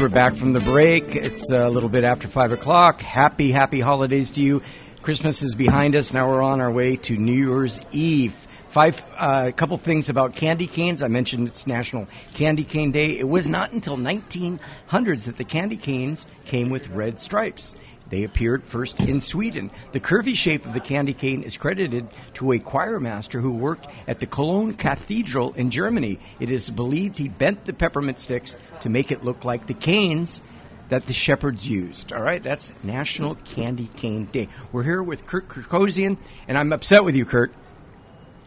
we're back from the break. It's a little bit after 5 o'clock. Happy holidays to you. Christmas is behind us. Now we're on our way to New Year's Eve. A couple things about candy canes. I mentioned it's National Candy Cane Day. It was not until 1900s that the candy canes came with red stripes. They appeared first in Sweden. The curvy shape of the candy cane is credited to a choir master who worked at the Cologne Cathedral in Germany. It is believed he bent the peppermint sticks to make it look like the canes that the shepherds used. All right, that's National Candy Cane Day. We're here with Kirk Cartozian, and I'm upset with you, Kirk.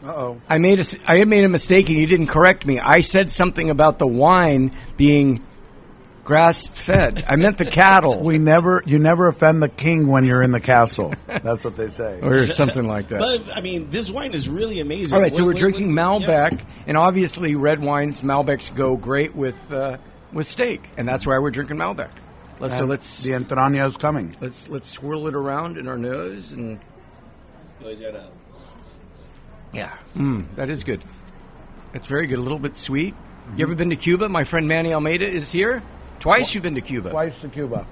Uh-oh. I made a mistake, and you didn't correct me. I said something about the wine being grass-fed. I meant the cattle. You never offend the king when you're in the castle. That's what they say. Or something like that. But, I mean, this wine is really amazing. All right, so we're drinking Melbec, and obviously red wines, Malbecs go great with steak, and that's why we're drinking Melbec. The entraña is coming. Let's swirl it around in our nose, and yeah, that is good. It's very good, a little bit sweet. You ever been to Cuba? My friend Manny Almeida is here. Twice you've been to Cuba. Twice to Cuba.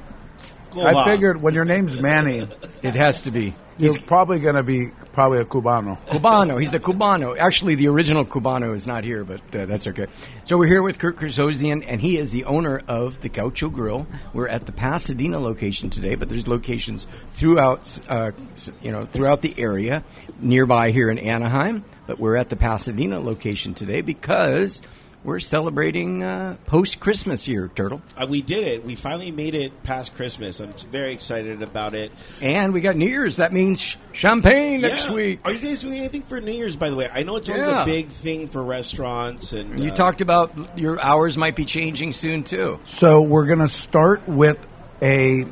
I figured when your name's Manny, it has to be. He's probably going to be a Cubano. Cubano. He's a Cubano. Actually, the original Cubano is not here, but that's okay. So we're here with Kirk Cartozian, and he is the owner of the Gaucho Grill. We're at the Pasadena location today, but there's locations throughout the area, nearby here in Anaheim. But we're at the Pasadena location today because we're celebrating post-Christmas here, Turtle. We did it. We finally made it past Christmas. I'm very excited about it. And we got New Year's. That means champagne next week. Are you guys doing anything for New Year's, by the way? I know it's always a big thing for restaurants. And you talked about your hours might be changing soon, too. So we're going to start with a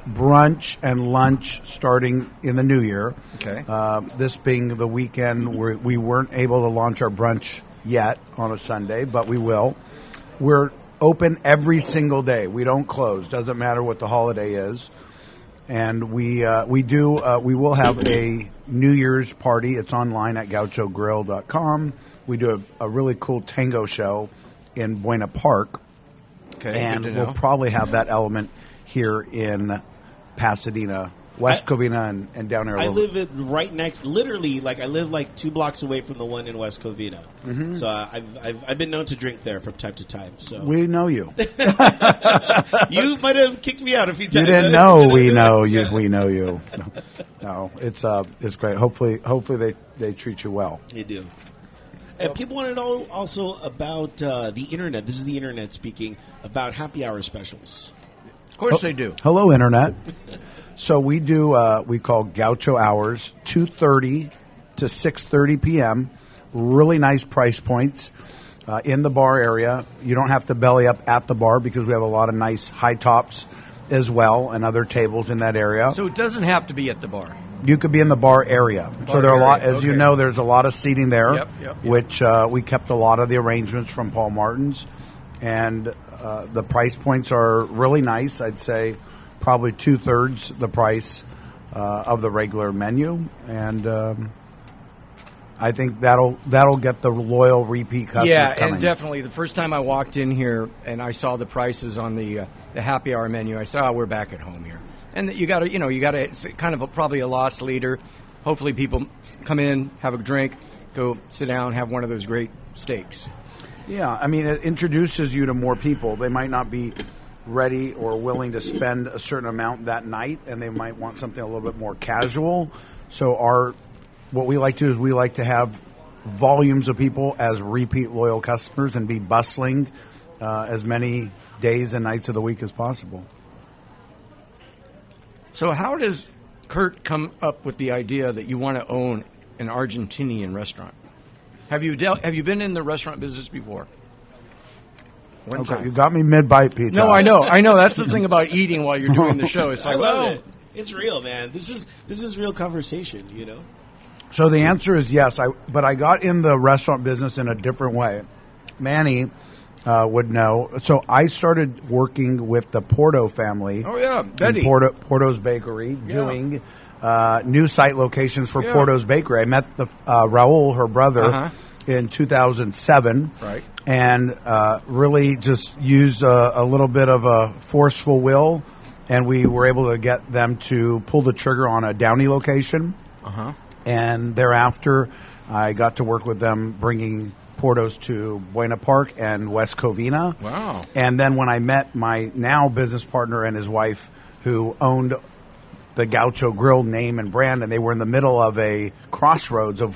brunch and lunch starting in the new year. Okay. This being the weekend, we weren't able to launch our brunch yet on a Sunday, but we will. We're open every single day. We don't close. Doesn't matter what the holiday is. And we will have a New Year's party. It's online at gauchogrill.com. We do a really cool tango show in Buena Park. Okay, and we'll probably have that element here in Pasadena, West Covina, and down there. I live right next, literally, I live 2 blocks away from the one in West Covina. Mm-hmm. So I've been known to drink there from time to time. So we know you. You might have kicked me out a few times. You didn't know we know you. We know you. No, it's great. Hopefully they treat you well. They do. People want to know also about the internet. This is the internet speaking about happy hour specials. Of course they do. Hello, internet. So we do we call Gaucho Hours, 2:30 to 6:30 p.m. Really nice price points in the bar area. You don't have to belly up at the bar because we have a lot of nice high tops as well and other tables in that area. So it doesn't have to be at the bar. You could be in the bar area. So there are a lot, as you know, there's a lot of seating there, which we kept a lot of the arrangements from Paul Martin's, and the price points are really nice. I'd say probably 2/3 the price of the regular menu, and I think that'll get the loyal repeat customers coming. And definitely the first time I walked in here and I saw the prices on the happy hour menu, I said, we're back at home here. And you got to, it's kind of probably a lost leader. Hopefully people come in, have a drink, go sit down, have one of those great steaks. Yeah, I mean, it introduces you to more people. They might not be ready or willing to spend a certain amount that night, and they might want something a little bit more casual. So what we like to do is we like to have volumes of people as repeat loyal customers and be bustling as many days and nights of the week as possible. So how does Kurt come up with the idea that you want to own an Argentinian restaurant? Have you been in the restaurant business before? One time. You got me mid-bite, Pete. No, I know. That's the thing about eating while you're doing the show. It's like, I love it. It's real, man. This is real conversation, So the answer is yes. But I got in the restaurant business in a different way. Manny would know. So I started working with the Porto family. Oh yeah, Betty. Porto's Bakery, doing new site locations for Porto's Bakery. I met Raul, her brother, in 2007. Right. and really just used a little bit of a forceful will, and we were able to get them to pull the trigger on a Downey location. Uh-huh. And thereafter, I got to work with them bringing Portos to Buena Park and West Covina. Wow. And then when I met my now business partner and his wife, who owned the Gaucho Grill name and brand, and they were in the middle of a crossroads of,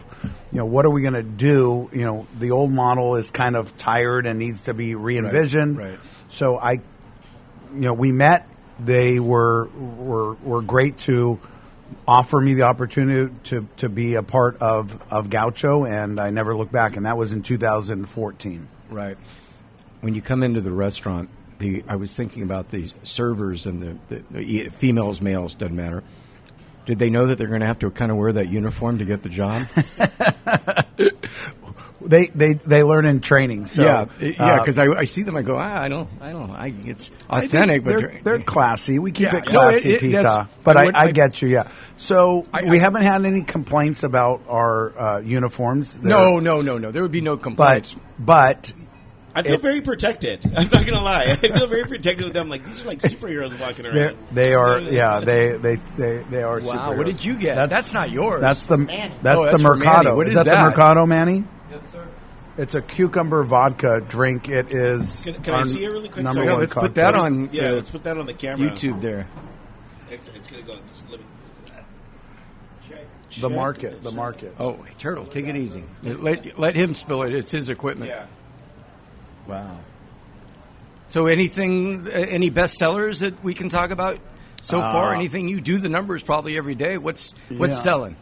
what are we going to do? The old model is kind of tired and needs to be re-envisioned. Right. So we met. They were great to offer me the opportunity to be a part of Gaucho, and I never looked back. And that was in 2014. Right. When you come into the restaurant, I was thinking about the servers and the females, males, doesn't matter. Did they know that they're going to have to kind of wear that uniform to get the job? They learn in training. So, because I see them. I go, I don't. It's authentic, but they're classy. We keep it classy, Pita. But I get you. Yeah. So we haven't had any complaints about our uniforms. No. There would be no complaints. But I feel very protected. I'm not gonna lie. I feel very protected with them. Like, these are like superheroes walking around. They are. Yeah. They are. Wow. Superheroes. What did you get? That's not yours. That's the that's Mercado. What is that? The Mercado, Manny? Yes, sir. It's a cucumber vodka drink. It is. Can I see it really quick? Number one let's put that on. Let's put that on the camera. YouTube there. It's gonna go. The market. Oh, Turtle, take it easy. Let him spill it. It's his equipment. Yeah. Wow. So any bestsellers that we can talk about so far? Anything you do the numbers probably every day? What's selling?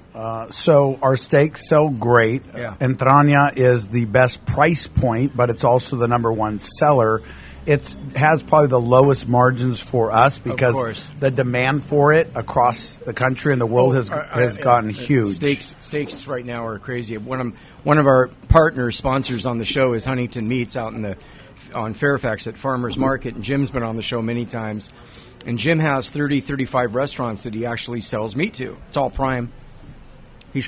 So our steaks sell great. Yeah. Entraña is the best price point, but it's also the number one seller. It has probably the lowest margins for us because the demand for it across the country and the world has gotten huge. Steaks right now are crazy. One of our partners, sponsors on the show is Huntington Meats out on Fairfax at Farmers Market, and Jim's been on the show many times. And Jim has 35 restaurants that he actually sells meat to. It's all prime. He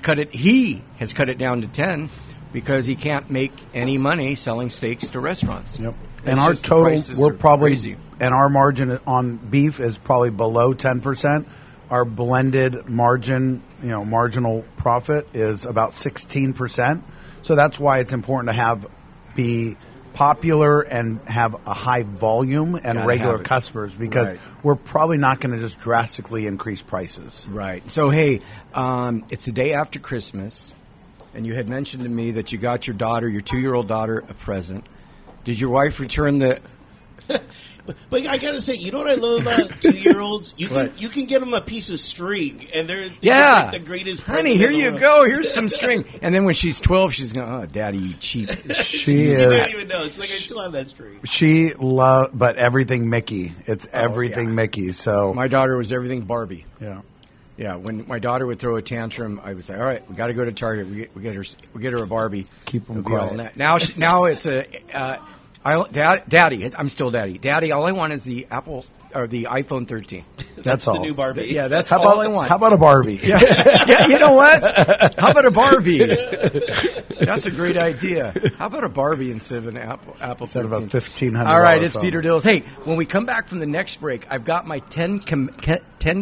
has cut it down to 10 because he can't make any money selling steaks to restaurants. Yep. And our total, we're probably, crazy. And our margin on beef is probably below 10%. Our blended margin, marginal profit is about 16%. So that's why it's important to be popular and have a high volume and regular customers, because we're probably not going to just drastically increase prices. Right. So, hey, it's the day after Christmas, and you had mentioned to me that you got your 2-year-old daughter, a present. Did your wife return the... But I gotta say, you know what I love about 2-year-olds? You can get them a piece of string, and they're like the greatest. Honey, here you go. Here's some string. And then when she's 12, she's going, "Oh, Daddy, you cheap." She is. You don't even know. It's like I still have that string. She loves, but everything Mickey. It's everything Mickey. So my daughter was everything Barbie. Yeah. Yeah, when my daughter would throw a tantrum, I would say, "All right, we got to go to Target. We get her a Barbie. Keep them quiet." Now it's a. Daddy, I'm still Daddy. Daddy, all I want is the Apple or the iPhone 13. That's all. The new Barbie. Yeah, that's all I want. How about a Barbie? Yeah, you know what? How about a Barbie? That's a great idea. How about a Barbie instead of an Apple 13? Instead of a $1,500. All right, it's Peter Dills. Hey, when we come back from the next break, I've got my 10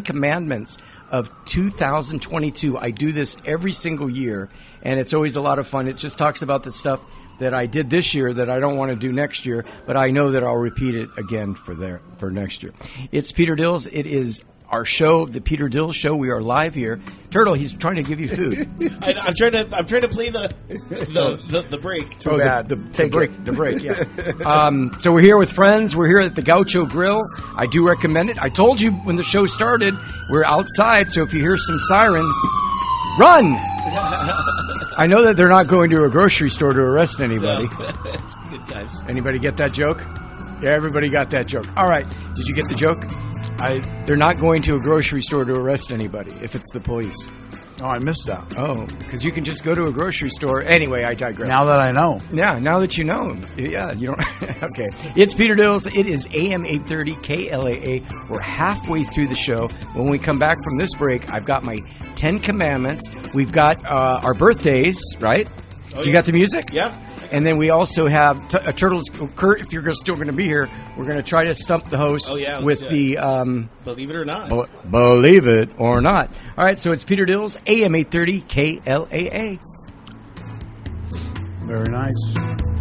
Commandments of 2022. I do this every single year, and it's always a lot of fun. It just talks about the stuff that I did this year that I don't want to do next year, but I know that I'll repeat it again for next year. It's Peter Dills. It is our show, the Peter Dills Show. We are live here. Turtle, he's trying to give you food. I'm trying to play the break. Too bad. The break. Yeah. So we're here with friends. We're here at the Gaucho Grill. I do recommend it. I told you when the show started, we're outside. So if you hear some sirens, run. I know that they're not going to a grocery store to arrest anybody. No, it's good times. Anybody get that joke? Yeah, everybody got that joke. All right. Did you get the joke? They're not going to a grocery store to arrest anybody if it's the police. Oh, I missed that. Oh, because you can just go to a grocery store. Anyway, I digress. Now that I know. Yeah, now that you know. Yeah, you don't. Okay. It's Peter Dills. It is AM 830 KLAA. We're halfway through the show. When we come back from this break, I've got my 10 Commandments. We've got our birthdays, right? Oh, You got the music? Yep. And then we also have Turtles. Kurt, if you're still going to be here, we're going to try to stump the host with the Believe It or Not. Believe It or Not. All right, so it's Peter Dills, AM 830 KLAA. Very nice.